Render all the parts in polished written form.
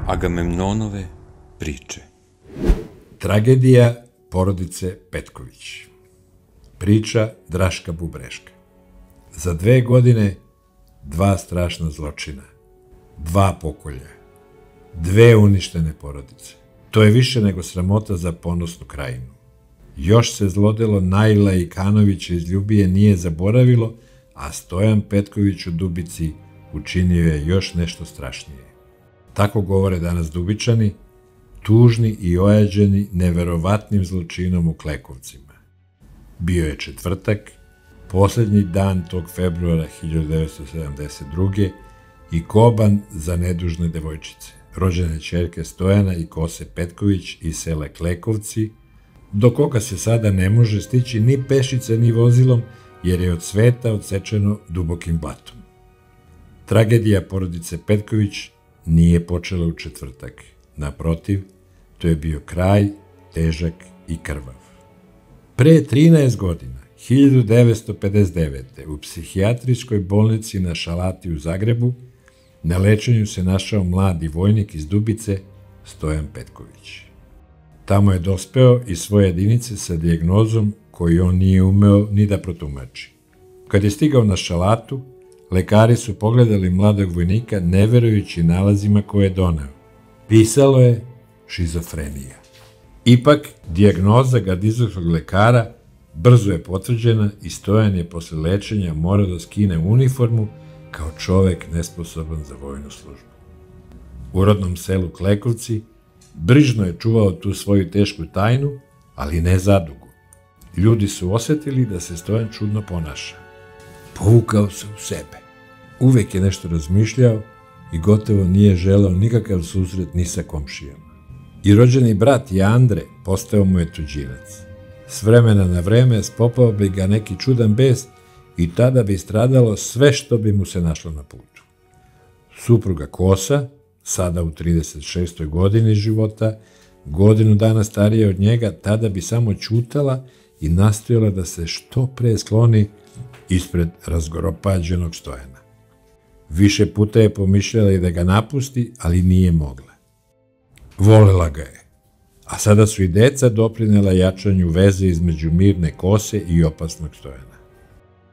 Agamemnonove priče. Tragedija porodice Petković. Priča Draška Bubreška. Za 2 godine 2 strašna zločina, 2 pokolja, 2 uništene porodice. To je više nego sramota za ponosnu krajinu. Još se zlodelo Naila Ikanovića iz Ljubije nije zaboravilo, a Stojan Petković u Dubici učinio je još nešto strašnije. Tako govore danas Dubičani, tužni i ojađeni neverovatnim zločinom u Klekovcima. Bio je četvrtak, posljednji dan tog februara 1972. i koban za nedužne devojčice, rođene ćerke Stojana i Kose Petković iz sela Klekovci, do koga se sada ne može stići ni pešice ni vozilom, jer je od sveta odsečeno dubokim blatom. Tragedija porodice Petković nije počela u četvrtak. Naprotiv, to je bio kraj težak i krvav. Pre 13 godina, 1959. u psihijatrijskoj bolnici na Šalati u Zagrebu, na lečenju se našao mladi vojnik iz Dubice, Stojan Petković. Tamo je dospeo iz svoje jedinice sa dijagnozom koju on nije umeo ni da protumači. Kad je stigao na Šalatu, lekari su pogledali mladog vojnika ne verujući nalazima koje je doneo. Pisalo je šizofrenija. Ipak, dijagnoza gardizorskog lekara brzo je potvrđena i Stojan je posle lečenja morao da skine uniformu kao čovek nesposoban za vojnu službu. U rodnom selu Klekovci brižno je čuvao tu svoju tešku tajnu, ali ne zadugo. Ljudi su osetili da se Stojan čudno ponaša. Povukao se u sebe. Uvek je nešto razmišljao i gotovo nije želeo nikakav susret ni sa komšijama. I rođeni brat Jandre postao mu je tuđinac. S vremena na vreme spopao bi ga neki čudan bes i tada bi stradalo sve što bi mu se našlo na putu. Supruga Kosa, sada u 36. godini života, godinu dana starija od njega, tada bi samo ćutala i nastojala da se što pre skloni ispred razgoropađenog Stojana. Više puta je pomišljala i da ga napusti, ali nije mogla. Volela ga je, a sada su i deca doprinela jačanju veze između mirne Kose i opasnog Stojana.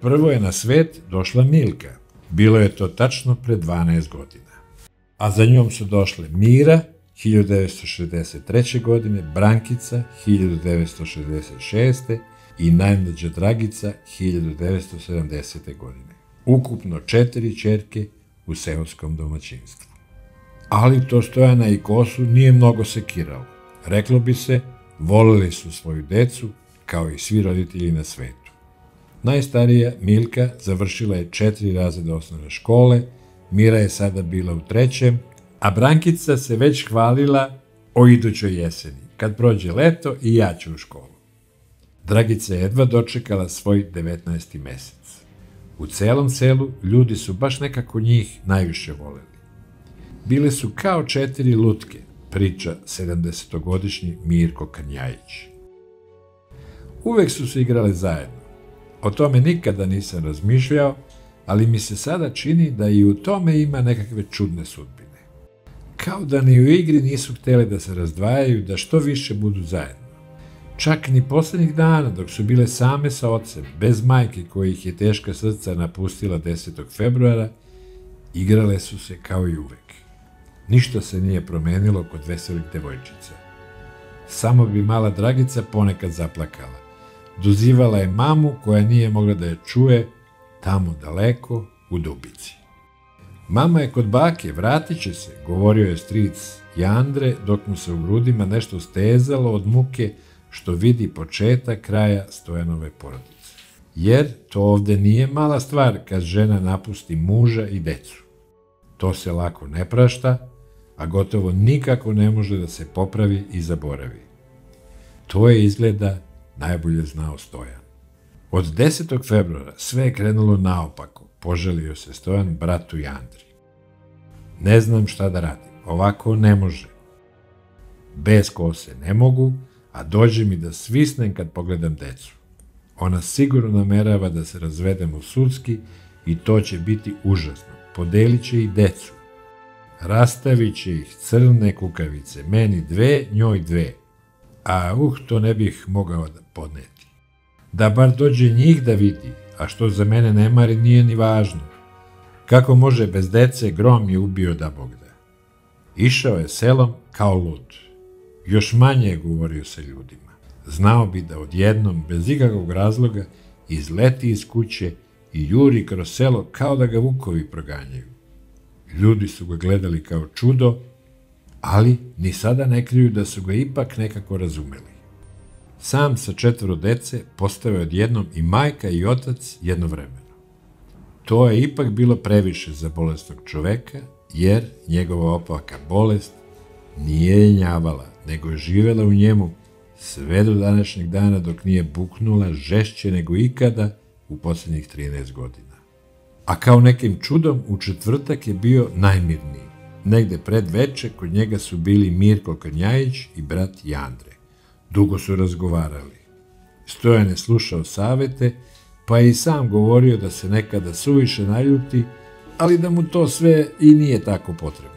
Prvo je na svet došla Milka, bilo je to tačno pre 12 godina. A za njom su došle Mira, 1963. godine, Brankica, 1966. i najmlađa Dragica, 1970. godine. Ukupno 4 ćerke u seoskom domaćinstvu. Ali to Stojana i Kosu nije mnogo sekiralo. Reklo bi se, voleli su svoju decu, kao i svi roditelji na svetu. Najstarija, Milka, završila je 4 razreda osnovne škole, Mira je sada bila u 3. a Brankica se već hvalila o idućoj jeseni. Kad prođe leto i ja ću u školu. Dragica je jedva dočekala svoj 19. mesec. U celom selu ljudi su baš nekako njih najviše voleli. Bile su kao 4 lutke, priča 70-godišnji Mirko Kanjajić. Uvek su se igrale zajedno. O tome nikada nisam razmišljao, ali mi se sada čini da i u tome ima nekakve čudne sudbine. Kao da ni u igri nisu htjeli da se razdvajaju, da što više budu zajedno. Čak ni poslednjih dana, dok su bile same sa ocem, bez majke kojih je teška srca napustila 10. februara, igrale su se kao i uvek. Ništa se nije promenilo kod veselih devojčica. Samo bi mala Dragica ponekad zaplakala. Dozivala je mamu koja nije mogla da je čuje tamo daleko u Dubici. Mama je kod bake, vratit će se, govorio je stric Jandre, dok mu se u grudima nešto stezalo od muke što vidi početak kraja Stojanove porodice. Jer to ovde nije mala stvar kad žena napusti muža i decu. To se lako ne prašta, a gotovo nikako ne može da se popravi i zaboravi. To je izgleda najbolje znao Stojan. Od 10. februara sve je krenulo naopako, poželio se Stojan bratu Jandri. Ne znam šta da radim, ovako ne može. Bez kose ne mogu, a dođe mi da svisnem kad pogledam decu. Ona sigurno namerava da se razvedemo u sudski i to će biti užasno. Podelit će i decu. Rastavit će ih crne kukavice, meni 2, njoj 2. A to ne bih mogao da podneti. Da bar dođe njih da vidi, a što za mene ne mari nije ni važno. Kako može bez dece, grom je ubio da Bog da. Išao je selom kao lud. Još manje je govorio sa ljudima. Znao bi da odjednom, bez ikakvog razloga, izleti iz kuće i juri kroz selo kao da ga vukovi proganjaju. Ljudi su ga gledali kao čudo, ali ni sada ne kriju da su ga ipak nekako razumeli. Sam sa 4 dece postao je odjednom i majka i otac jednovremeno. To je ipak bilo previše za bolesnog čoveka, jer njegova opaka bolest nije jenjavala, nego je živela u njemu sve do današnjeg dana dok nije buknula žešće nego ikada u posljednjih 13 godina. A kao nekim čudom u četvrtak je bio najmirniji. Negde pred veče kod njega su bili Mirko Krnjajić i brat Jandre. Dugo su razgovarali. Stojan je slušao savete, pa je i sam govorio da se nekada suviše naljuti, ali da mu to sve i nije tako potrebno.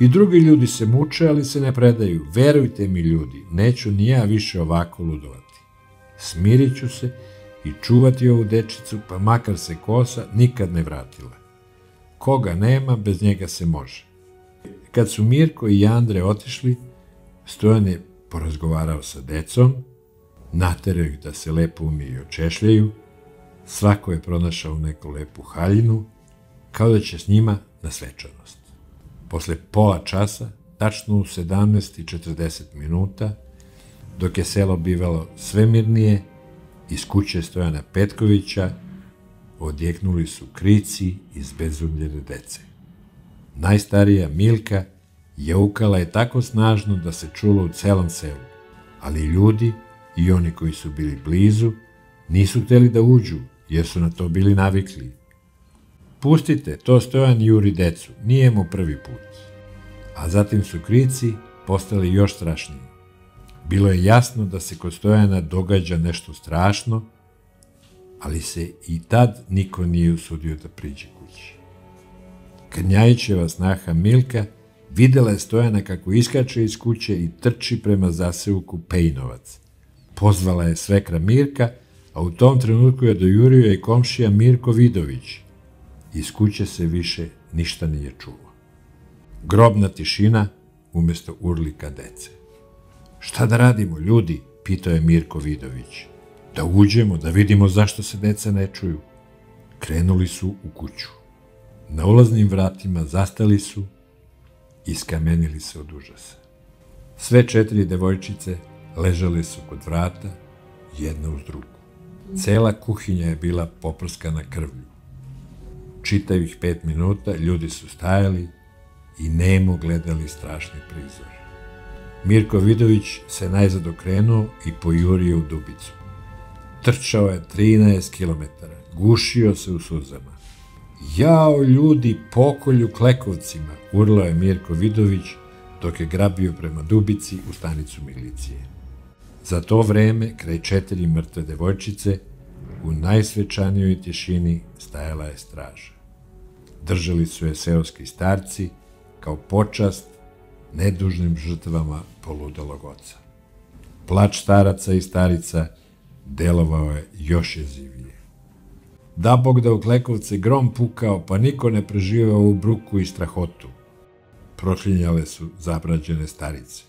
I drugi ljudi se muče, ali se ne predaju. Verujte mi ljudi, neću ni ja više ovako ludovati. Smirit ću se i čuvati ovu dečicu, pa makar se kosa nikad ne vratila. Koga nema, bez njega se može. Kad su Mirko i Jandre otišli, Stojan je porazgovarao sa decom, naterao ih da se lepo umiju i očešljaju, svako je pronašao neku lepu haljinu, kao da će s njima na svečanost. Posle pola časa, tačno u 17:40, dok je selo bivalo sve mirnije, iz kuće Stojana Petkovića odjeknuli su krici iz bezumljene dece. Najstarija Milka jaukala je tako snažno da se čulo u celom selu, ali ljudi i oni koji su bili blizu nisu hteli da uđu, jer su na to bili navikli. Pustite, to Stojan juri decu, nije mu prvi put. A zatim su krici postali još strašniji. Bilo je jasno da se kod Stojana događa nešto strašno, ali se i tad niko nije usudio da priđe kući. Krnjajićeva snaha Milka videla je Stojana kako iskače iz kuće i trči prema zaseoku Pejnovac. Pozvala je svekra Mirka, a u tom trenutku je dojurio i komšija Mirko Vidović. Iz kuće se više ništa nije čulo. Grobna tišina umjesto urlika dece. Šta da radimo, ljudi? Pitao je Mirko Vidović. Da uđemo, da vidimo zašto se deca ne čuju. Krenuli su u kuću. Na ulaznim vratima zastali su i skamenili se od užasa. Sve 4 devojčice ležale su kod vrata, jedna uz drugu. Cela kuhinja je bila poprskana krvlju. Čitavih 5 minuta ljudi su stajali i nemo gledali strašni prizor. Mirko Vidović se najzad okrenuo i pojurio u Dubicu. Trčao je 13 kilometara, gušio se u suzama. Jao ljudi, pokolju Klekovcima, urlao je Mirko Vidović dok je grabio prema Dubici u stanicu milicije. Za to vreme, kraj 4 mrtve devojčice, u najsvečanijoj tišini stajala je straža. Držali su je seoski starci kao počast nedužnim žrtvama poludalog oca. Plač staraca i starica delovao je još jezivije. Da Bog da u Klekovce grom pukao, pa niko ne preživao ovu bruku i strahotu. Proklinjale su zabrađene starice.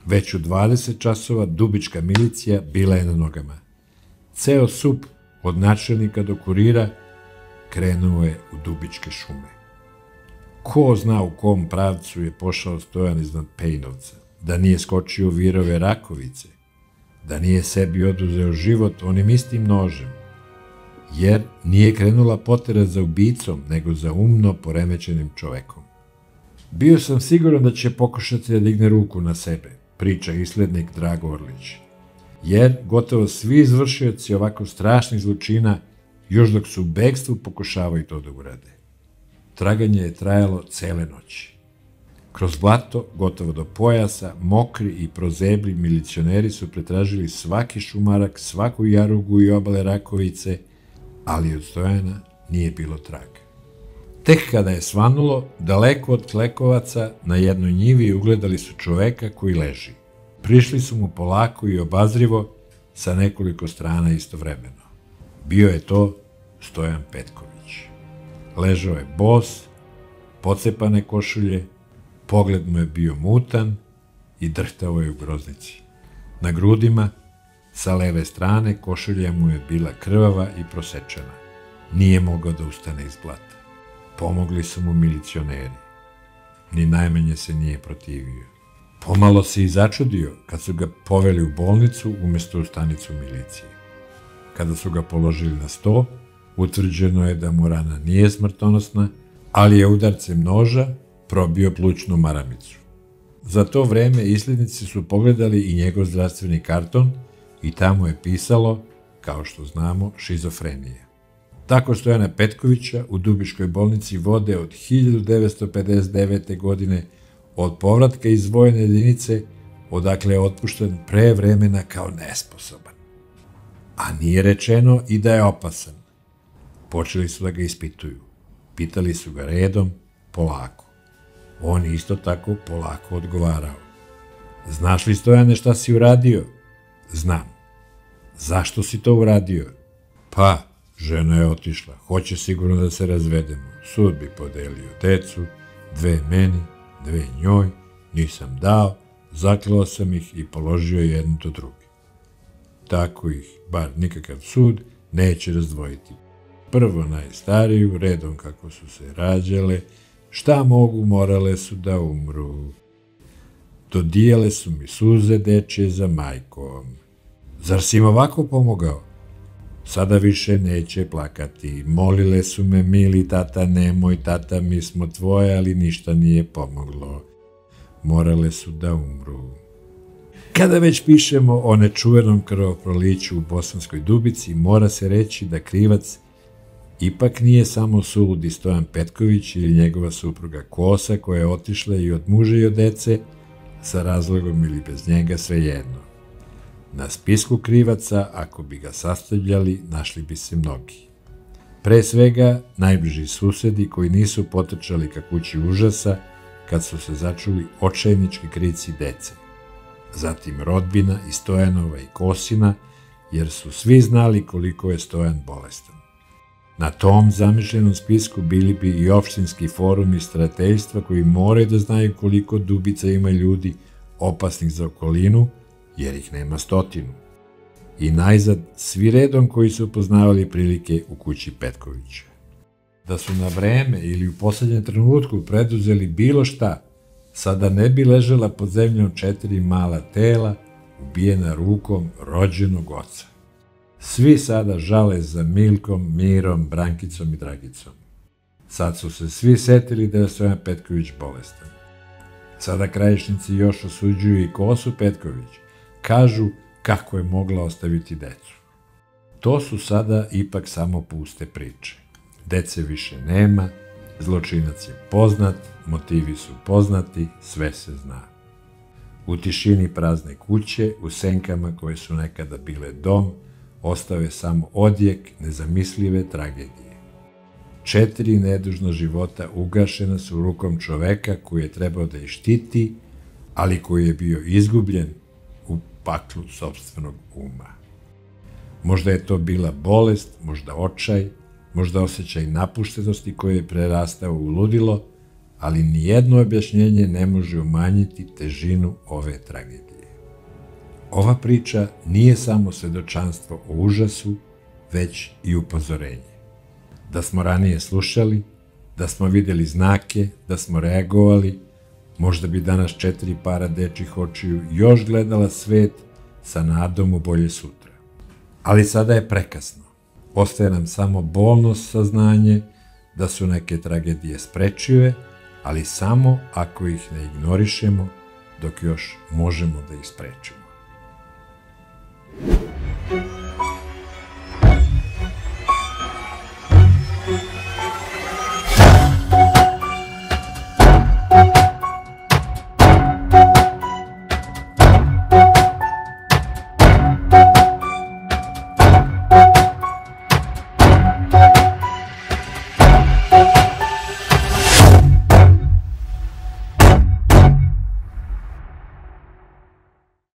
Već u 20 časova dubička milicija bila je na nogama. Ceo sup, od načelnika do kurira, krenuo je u Dubičke šume. Ko zna u kom pravcu je pošao Stojan iznad Pejnovca, da nije skočio u virove Rakovice, da nije sebi oduzeo život onim istim nožem, jer nije krenula potera za ubicom, nego za umno poremećenim čovekom. Bio sam siguran da će pokušati da digne ruku na sebe, priča islednik Drago Orlić. jer gotovo svi izvršioci ovako strašnih zločina još dok su u bekstvu pokušavaju to da urade. Traganje je trajalo cele noći. Kroz blato, gotovo do pojasa, mokri i prozebli milicioneri su pretražili svaki šumarak, svaku jarugu i obale Rakovice, ali od Stojana nije bilo traga. Tek kada je svanulo, daleko od Klekovaca, na jednoj njivi ugledali su čoveka koji leži. Prišli su mu polako i obazrivo sa nekoliko strana istovremeno. Bio je to Stojan Petković. Ležao je bos, pocepane košulje, pogled mu je bio mutan i drhtao je u groznici. Na grudima, sa leve strane, košulja mu je bila krvava i prosečena. Nije mogao da ustane iz blata. Pomogli su mu milicioneri. Ni najmanje se nije protivio. Pomalo se i začudio kad su ga poveli u bolnicu umjesto u stanicu milicije. Kada su ga položili na sto, utvrđeno je da mu rana nije smrtonosna, ali je udarcem noža probio plućnu maramicu. Za to vreme islednici su pogledali i njegov zdravstveni karton i tamo je pisalo, kao što znamo, šizofrenija. Tako Stojana Petkovića u Dubiškoj bolnici vode od 1959. godine, od povratka iz vojne jedinice, odakle je otpušten pre vremena kao nesposoban. A nije rečeno i da je opasan. Počeli su da ga ispituju. Pitali su ga redom, polako. On je isto tako polako odgovarao. Znaš li, Stojane, šta si uradio? Znam. Zašto si to uradio? Pa, žena je otišla. Hoće sigurno da se razvedemo. Sud bi podelio decu, 2 meni, 2 njoj, nisam dao, zaklao sam ih i položio jednu do druge. Tako ih, bar nikakav sud, neće razdvojiti. Prvo najstariju, redom kako su se rađale, šta mogu, morale su da umru. Dodijale su mi suze dečje za majkom. Zar si im ovako pomogao? Sada više neće plakati. Molile su me, mili tata, nemoj tata, mi smo tvoje, ali ništa nije pomoglo. Morale su da umru. Kada već pišemo o nečuvenom krvoproliću u Bosanskoj Dubici, mora se reći da krivac ipak nije samo suludi Stojan Petković ili njegova supruga Kosa, koja je otišla i od muža i od dece, sa razlogom ili bez njega, svejedno. Na spisku krivaca, ako bi ga sastavljali, našli bi se mnogi. Pre svega, najbliži susedi koji nisu potrčali ka kući užasa kad su se začuli očajnički krici dece. Zatim rodbina i Stojanova i Kosina, jer su svi znali koliko je Stojan bolestan. Na tom zamišljenom spisku bili bi i opštinski forum i starateljstva koji moraju da znaju koliko Dubica ima ljudi opasnih za okolinu, jer ih nema 100. I najzad svi redom koji su poznavali prilike u kući Petkovića. Da su na vreme ili u poslednjem trenutku preduzeli bilo šta, sada ne bi ležela pod zemljom 4 mala tela, ubijena rukom rođenog oca. Svi sada žale za Milkom, Mirom, Brankicom i Dragicom. Sad su se svi setili da je Stojan Petković bolestan. Sada krajišnici još osuđuju i Kosu Petković. Kažu kako je mogla ostaviti decu. To su sada ipak samo puste priče. Dece više nema, zločinac je poznat, motivi su poznati, sve se zna. U tišini prazne kuće, u senkama koje su nekada bile dom, ostao je samo odjek nezamislive tragedije. 4 nedužna života ugašena su rukom čoveka koji je trebao da ih štiti, ali koji je bio izgubljen u paklu sopstvenog uma. Možda je to bila bolest, možda očaj, možda osjećaj napuštenosti koji je prerastao u ludilo, ali nijedno objašnjenje ne može umanjiti težinu ove tragedije. Ova priča nije samo svedočanstvo o užasu, već i upozorenje. Da smo ranije slušali, da smo videli znake, da smo reagovali, možda bi danas 4 para dečjih očiju još gledala svet sa nadom u bolje sutra. Ali sada je prekasno. Ostaje nam samo bolno saznanje da su neke tragedije sprečive, ali samo ako ih ne ignorišemo dok još možemo da ih sprečimo.